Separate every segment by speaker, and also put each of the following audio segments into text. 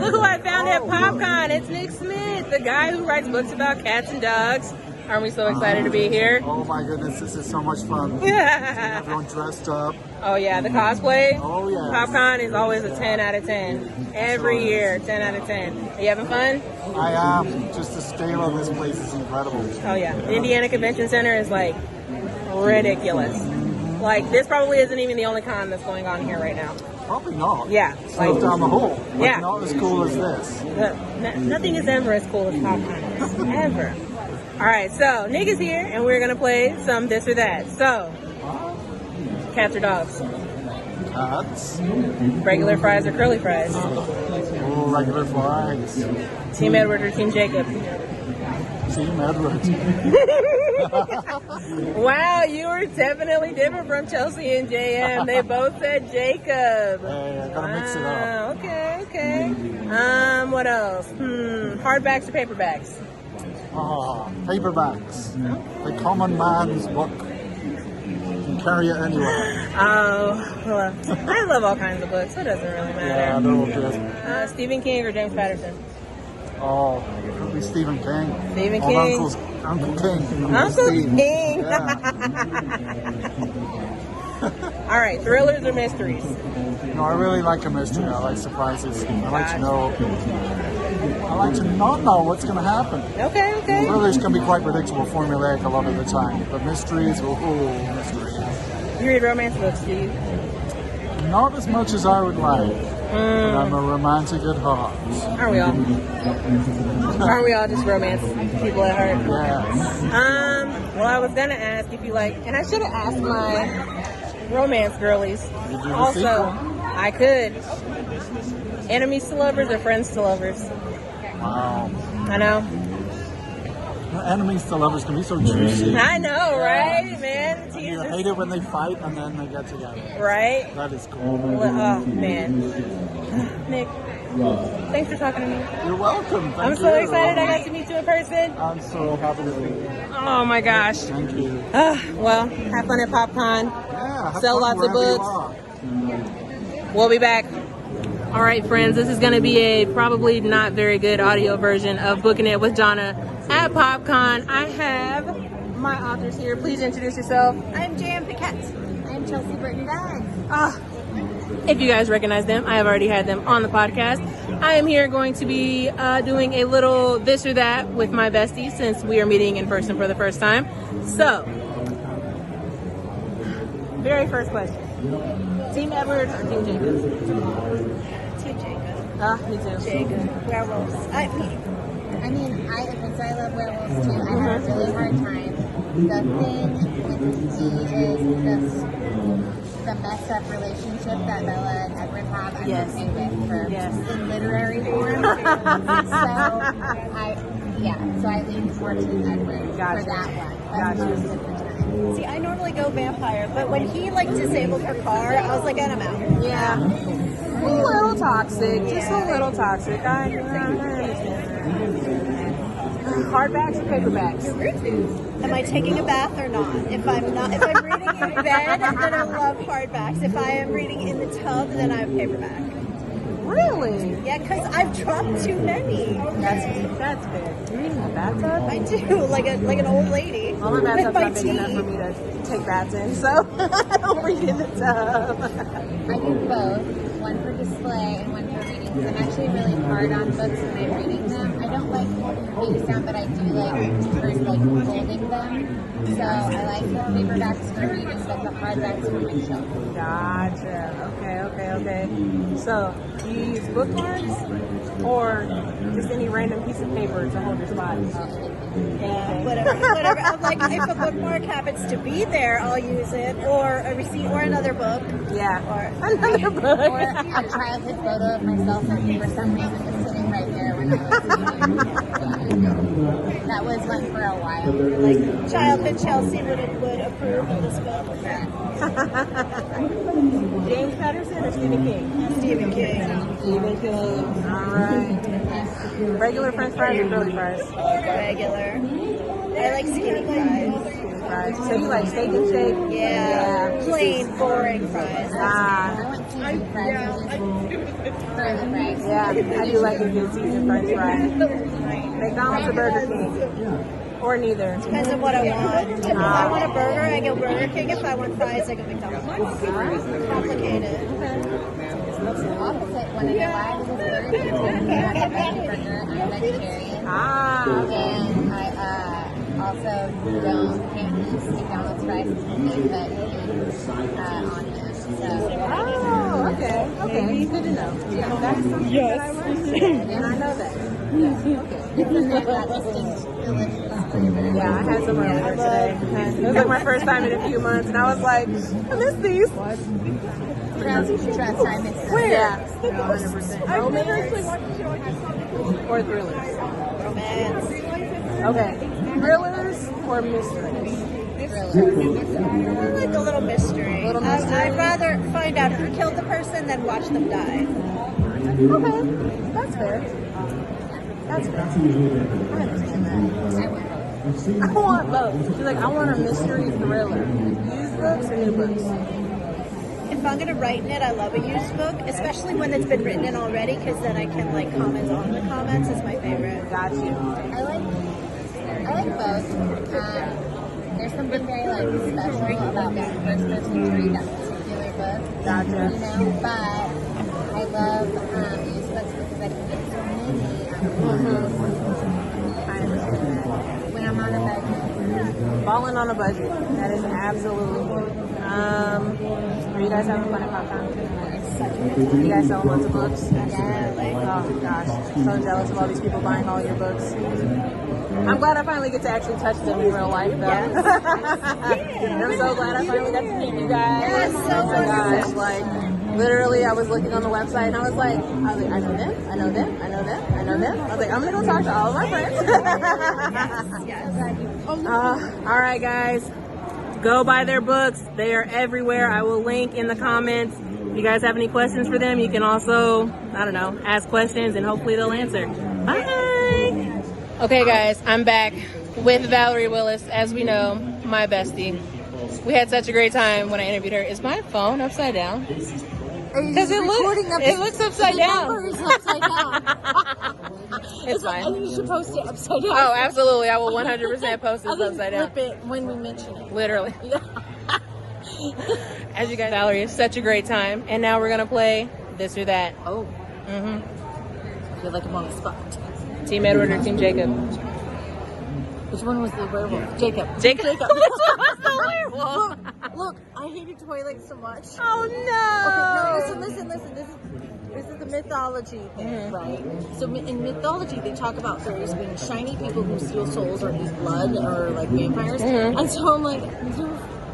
Speaker 1: Look who I found at PopCon. It's Nick Smith, the guy who writes books about cats and dogs. Aren't we so excited to be here?
Speaker 2: Oh my goodness, this is so much fun. Everyone dressed up.
Speaker 1: Oh yeah, the cosplay.
Speaker 2: Oh yeah.
Speaker 1: PopCon is always a 10 out of 10. Every year, 10 out of 10. Are you having fun?
Speaker 2: I am. Just the scale of this place is incredible.
Speaker 1: Oh yeah. The Indiana Convention Center is like ridiculous. Like this probably isn't even the only con that's going on here right now.
Speaker 2: Probably not.
Speaker 1: Yeah.
Speaker 2: It's like down the hall. Like,
Speaker 1: yeah.
Speaker 2: Not as cool as this.
Speaker 1: Nothing is ever as cool as PopCon. Ever. All right, so Nick is here, and we're gonna play some this or that. So, cats or dogs?
Speaker 2: Cats.
Speaker 1: Regular fries or curly fries?
Speaker 2: Oh, regular fries.
Speaker 1: Team Edward or Team Jacob?
Speaker 2: Team Edward.
Speaker 1: Wow, you were definitely different from Chelsea and JM. They both said Jacob.
Speaker 2: Hey, I gotta mix it up.
Speaker 1: Okay. What else? Hardbacks or paperbacks?
Speaker 2: Paperbacks. The common man's book. You can carry it anywhere.
Speaker 1: Oh, well, I love all kinds of books. It doesn't really matter.
Speaker 2: Yeah, they're all good.
Speaker 1: Stephen King or James Patterson?
Speaker 2: Oh, probably Stephen King.
Speaker 1: Stephen King.
Speaker 2: Uncle King.
Speaker 1: Uncle King.
Speaker 2: Yeah.
Speaker 1: All right, thrillers or mysteries?
Speaker 2: No, I really like a mystery. I like surprises. I like to know. I like to not know what's going to happen.
Speaker 1: Okay.
Speaker 2: Thrillers can be quite predictable, formulaic a lot of the time. But mysteries, mysteries.
Speaker 1: You read romance books, do you?
Speaker 2: Not as much as I would like. But I'm a romantic at heart.
Speaker 1: Aren't we all? Aren't we all just romance people at heart?
Speaker 2: Yes.
Speaker 1: Well, I was going to ask if you like, and I should have asked my romance girlies. Also, I could. Enemies to lovers or friends to lovers?
Speaker 2: Wow.
Speaker 1: I know.
Speaker 2: Enemies to lovers can be so juicy.
Speaker 1: I know, right, man?
Speaker 2: You hate it when they fight and then they get together.
Speaker 1: Right?
Speaker 2: That is cool.
Speaker 1: Oh, man. Nick, thanks for talking to me.
Speaker 2: You're welcome.
Speaker 1: I'm so excited I got to meet you in person.
Speaker 2: I'm so happy to be here.
Speaker 1: Oh, my gosh.
Speaker 2: Thank you.
Speaker 1: Well, have fun at PopCon.
Speaker 2: Yeah,
Speaker 1: sell lots of books. We'll be back. All right, friends, this is going to be a probably not very good audio version of Booking It with Johna at PopCon. I have my authors here. Please introduce yourself.
Speaker 3: I'm J.M. Paquette. I'm Chelsea Burton Dye.
Speaker 1: If you guys recognize them, I have already had them on the podcast. I am here going to be doing a little this or that with my besties since we are meeting in person for the first time. So, very first question. Team Edward or Team Jacob?
Speaker 3: Team Jacob.
Speaker 1: Me too.
Speaker 3: Jacob. Werewolves. I love werewolves too. I have a really hard time. The thing with me is the messed up relationship that Bella and Edward have. I'm okay with in literary form. So I lean more to Edward for that one. See, I normally go vampire, but when he disabled her car, I was like, I'm out.
Speaker 1: Yeah. A little toxic. Just a little toxic. I understand. Hardbacks or paperbacks?
Speaker 3: Am I taking a bath or not? If I'm reading in bed, then I love hardbacks. If I am reading in the tub, then I have paperback.
Speaker 1: Really?
Speaker 3: Yeah, because I've dropped too many.
Speaker 1: That's fair. You read in the bathtub?
Speaker 3: I do, like an old lady.
Speaker 1: Well, my bathtub's not big enough for me to take baths in, so I don't read in the tub.
Speaker 4: I do both. One for display and one for reading. Because I'm actually really hard on books when I'm reading them. I don't like holding the sound, but I do like first holding them. So I like the paperbacks for reading, but the hardbacks for my shelf.
Speaker 1: Gotcha. Okay. So, do you use bookmarks or just any random piece of paper to hold your spot?
Speaker 3: Whatever. I'm like, if a bookmark happens to be there, I'll use it, or a receipt, or another book.
Speaker 1: Yeah,
Speaker 3: or
Speaker 1: another book.
Speaker 4: Or a childhood photo of myself that for some reason was sitting right there when I was reading. That was one for a while.
Speaker 3: Like childhood Chelsea would approve of this book.
Speaker 1: James Patterson or Stephen King?
Speaker 3: Stephen King.
Speaker 1: Stephen King. All right. Regular French fries or curly fries?
Speaker 3: Regular. I like skinny fries.
Speaker 1: So you like steak and shake?
Speaker 3: Yeah. Plain, boring fries.
Speaker 1: I
Speaker 3: seasoned fries are just further fries.
Speaker 1: Yeah, I do like a good seasoned french fry. McDonald's or Burger King? Or neither?
Speaker 5: Depends on what I want. If I want a burger, I go Burger King. If I want fries, I go McDonald's. Complicated.
Speaker 3: It's the opposite. When I go buy this burger, it's going to be like a veggie burger. I'm vegetarian. And I also can't use McDonald's fries because they put on them. So,
Speaker 1: okay. Good to know. Yeah, that's something that I learned today, and I know that. Yeah, okay.
Speaker 3: it's in that distinct, delicious flavor.
Speaker 1: Yeah, I had some earlier today. It was like my first time in a few months, and I was like, I miss these.
Speaker 3: Trust, I miss them.
Speaker 1: Where? Yeah, 100%. Romance or thrillers?
Speaker 5: Romance.
Speaker 1: Okay. Thrillers or mysteries?
Speaker 5: I like a little mystery. I'd rather find out who killed the person than watch them die.
Speaker 1: Okay, that's fair. That's fair. I understand that. I want both. She's like, I want a mystery thriller. Used books or new books?
Speaker 5: If I'm gonna write in it, I love a used book, especially when it's been written in already, because then I can like comment on the comments. It's my favorite.
Speaker 1: Got you.
Speaker 3: I like both. There's something very special about being the first person to read that particular book.
Speaker 1: Gotcha.
Speaker 3: But I love used books because I can get so many.
Speaker 1: I understand that.
Speaker 3: When I'm on a budget.
Speaker 1: Falling on a budget. That is absolutely. Are you guys having fun at PopCon? You guys selling lots of books?
Speaker 3: Yeah.
Speaker 1: Oh gosh, so jealous of all these people buying all your books. I'm glad I finally get to actually touch them in real life, though. And I'm so glad I finally got to meet you guys.
Speaker 5: Yes, so
Speaker 1: oh my gosh, like literally, I was looking on the website and I was like, I know them. I was like, I'm gonna go talk to all of my friends. All right, guys. Go buy their books. They are everywhere. I will link in the comments. If you guys have any questions for them, you can also, I don't know, ask questions and hopefully they'll answer. Bye. Okay, guys, I'm back with Valerie Willis. As we know, my bestie. We had such a great time when I interviewed her. Is my phone upside down? Because it looks upside down.
Speaker 3: The number is upside down.
Speaker 1: It's fine.
Speaker 3: You should post it upside down.
Speaker 1: Oh, absolutely. I will 100% post this upside down.
Speaker 3: Flip it when we mention it.
Speaker 1: Literally. As you guys, Valerie, it's such a great time. And now we're going to play this or that.
Speaker 3: Oh.
Speaker 1: Mm-hmm.
Speaker 3: I feel like I'm on the spot.
Speaker 1: Team Edward or Team Jacob?
Speaker 3: Which one was the werewolf? Jacob.
Speaker 1: Which one was the werewolf?
Speaker 3: Look, I hated Twilight so much.
Speaker 1: Oh, no.
Speaker 3: Okay, no, listen. This is the mythology thing, right? So in mythology, they talk about fairies being shiny people who steal souls or eat blood or like vampires. And so I'm like,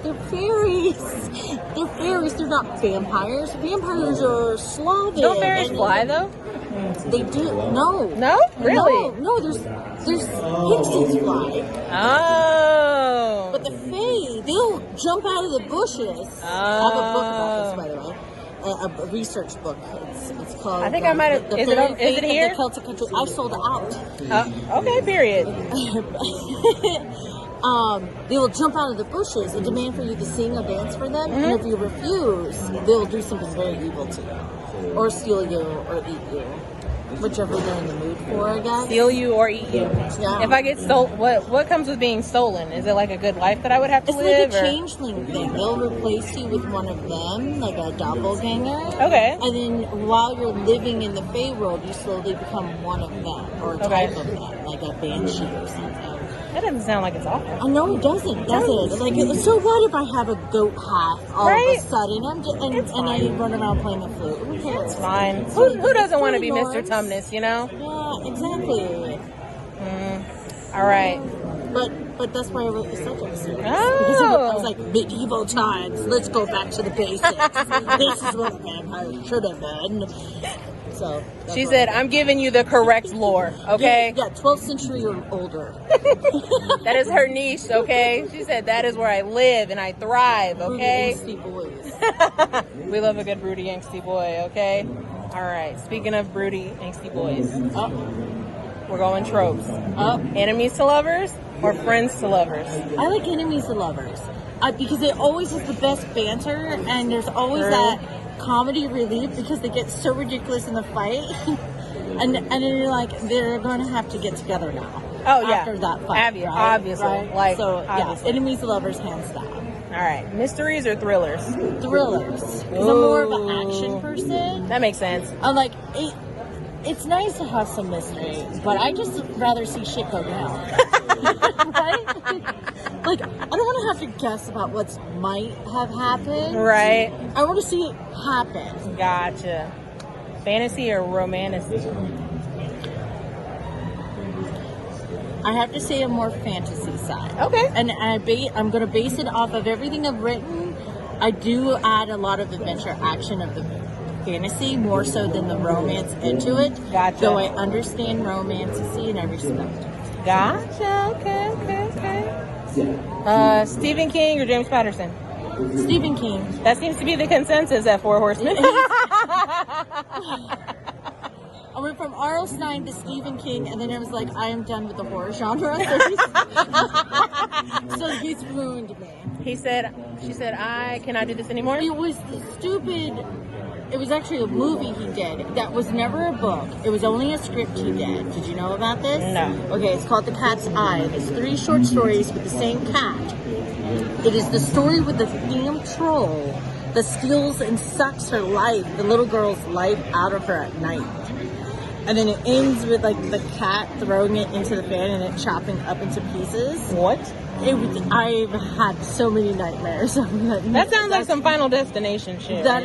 Speaker 3: they're fairies. They're fairies. They're not vampires. Vampires are Slavic.
Speaker 1: Don't fairies fly, though?
Speaker 3: They do. No.
Speaker 1: No? Really?
Speaker 3: No, there's pixies fly.
Speaker 1: Oh.
Speaker 3: But the fae, they'll jump out of the bushes. I have a book about this, by the way. A research book. It's called.
Speaker 1: I think I might have. Is it here?
Speaker 3: The Celtic country. I've sold it out.
Speaker 1: Okay. Period.
Speaker 3: They will jump out of the bushes and demand for you to sing or dance for them. And if you refuse, they'll do something very evil to you, or steal you, or eat you. Whichever they're in the mood for, I guess.
Speaker 1: Steal you or eat you.
Speaker 3: Yeah.
Speaker 1: If I get stolen, what comes with being stolen? Is it like a good life that I would have to live?
Speaker 3: It's like a changeling thing. They'll replace you with one of them, like a doppelganger.
Speaker 1: Okay.
Speaker 3: And then while you're living in the Fae world, you slowly become one of them, or a type of them, like a banshee or something.
Speaker 1: That doesn't sound like it's awful.
Speaker 3: I know it doesn't, does it? Like, so what if I have a goat hat all of a sudden? And I run around playing the flute. Who cares?
Speaker 1: It's fine. Who doesn't want to be Mr. Tumnus, you know?
Speaker 3: Yeah, exactly.
Speaker 1: All right.
Speaker 3: But that's why I wrote the subject series.
Speaker 1: Oh.
Speaker 3: Because I was like, medieval times, let's go back to the basics. This is what a vampire should have been. So
Speaker 1: she said, I'm giving you the correct lore, okay?
Speaker 3: Yeah, 12th century or older.
Speaker 1: That is her niche, okay? She said, that is where I live and I thrive, okay?
Speaker 3: Broody, angsty boys.
Speaker 1: We love a good broody, angsty boy, okay? All right, speaking of broody, angsty boys, we're going tropes. Enemies to lovers or friends to lovers?
Speaker 3: I like enemies to lovers. Because it always is the best banter, and there's always that
Speaker 5: comedy relief because they get so ridiculous in the fight. and then you're like, they're going to have to get together now.
Speaker 1: Oh, yeah.
Speaker 5: After that fight. Right?
Speaker 1: Obviously.
Speaker 5: Right?
Speaker 1: Like,
Speaker 5: so,
Speaker 1: obviously.
Speaker 5: yeah, enemies to lovers, hands down.
Speaker 1: All right. Mysteries or thrillers?
Speaker 5: Thrillers. Because I'm more of an action person.
Speaker 1: That makes sense.
Speaker 5: I'm like, it's nice to have some mystery, but I just rather see shit go down. Right? Like, I don't want to have to guess about what might have happened.
Speaker 1: Right.
Speaker 5: I want to see it happen.
Speaker 1: Gotcha. Fantasy or romantasy?
Speaker 5: I have to say a more fantasy side.
Speaker 1: Okay.
Speaker 5: And I'm going to base it off of everything I've written. I do add a lot of adventure action of the fantasy, more so than the romance into it.
Speaker 1: Gotcha.
Speaker 5: Though I understand romance and I respect it.
Speaker 1: Gotcha. Okay. Stephen King or James Patterson?
Speaker 5: Stephen King.
Speaker 1: That seems to be the consensus at Four Horsemen.
Speaker 5: I went from R.L. Stine to Stephen King, and then I was like, I am done with the horror genre. So he's ruined me.
Speaker 1: She said, I cannot do this anymore.
Speaker 5: It was stupid. It was actually a movie he did that was never a book. It was only a script he did. Did you know about this?
Speaker 1: No.
Speaker 5: Okay, it's called The Cat's Eye. It's 3 short stories with the same cat. It is the story with the damn troll that steals and sucks her life, the little girl's life, out of her at night. And then it ends with like the cat throwing it into the fan and it chopping up into pieces.
Speaker 1: What?
Speaker 5: I've had so many nightmares.
Speaker 1: That sounds like some Final Destination shit.
Speaker 5: That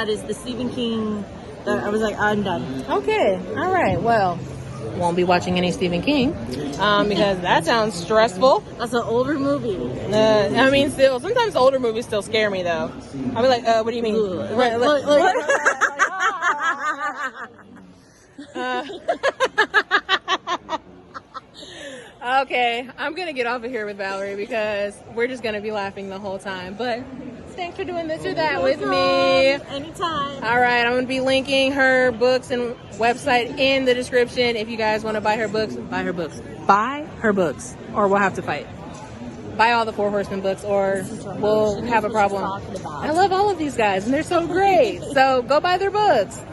Speaker 5: is the Stephen King. That I was like, I'm done.
Speaker 1: Okay. All right. Well, won't be watching any Stephen King because that sounds stressful.
Speaker 5: That's an older movie.
Speaker 1: I mean, still, sometimes older movies still scare me though. I'll be like, what do you mean? Okay, I'm gonna get off of here with Valerie because we're just gonna be laughing the whole time. But thanks for doing this or that with me.
Speaker 5: Anytime.
Speaker 1: All right, I'm gonna be linking her books and website in the description. If you guys want to buy her books, buy her books, or we'll have to fight. Buy all the Four Horsemen books, or we'll have a problem. I love all of these guys, and they're so great. So go buy their books.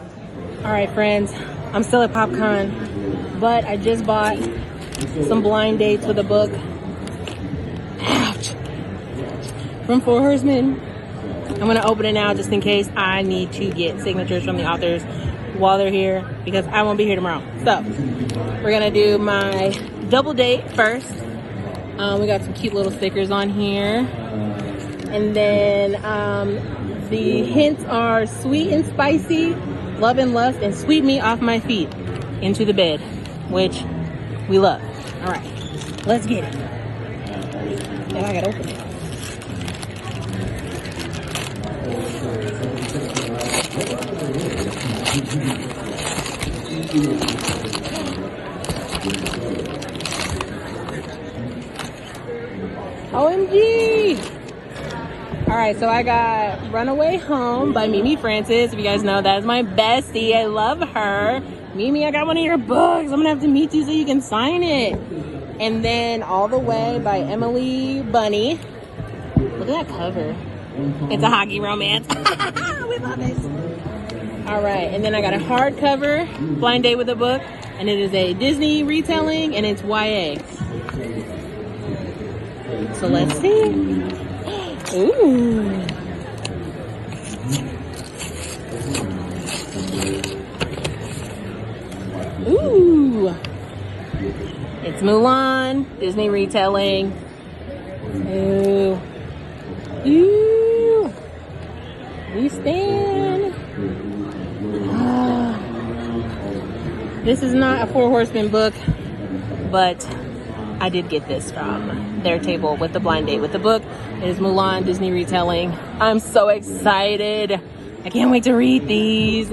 Speaker 1: All right, friends, I'm still at PopCon, but I just bought some blind dates with a book. Ouch. From Four Horsemen. I'm going to open it now just in case I need to get signatures from the authors while they're here because I won't be here tomorrow. So we're going to do my double date first. We got some cute little stickers on here. And then the hints are sweet and spicy, love and lust, and sweep me off my feet into the bed, which we love. All right, let's get it. Now I gotta open it. OMG! All right, so I got Runaway Home by Mimi Francis. If you guys know, that is my bestie. I love her. Mimi, I got one of your books. I'm gonna have to meet you so you can sign it. And then All the Way by Emily Bunny. Look at that cover. It's a hockey romance. We love it. All right, and then I got a hardcover blind date with a book, and it is a Disney retelling, and it's YA. So let's see. Ooh. Ooh. It's Mulan, Disney retelling. Ooh. Ooh. We stand. This is not a Four Horsemen book, but I did get this from their table with the blind date with the book. It is Mulan, Disney retelling. I'm so excited. I can't wait to read these.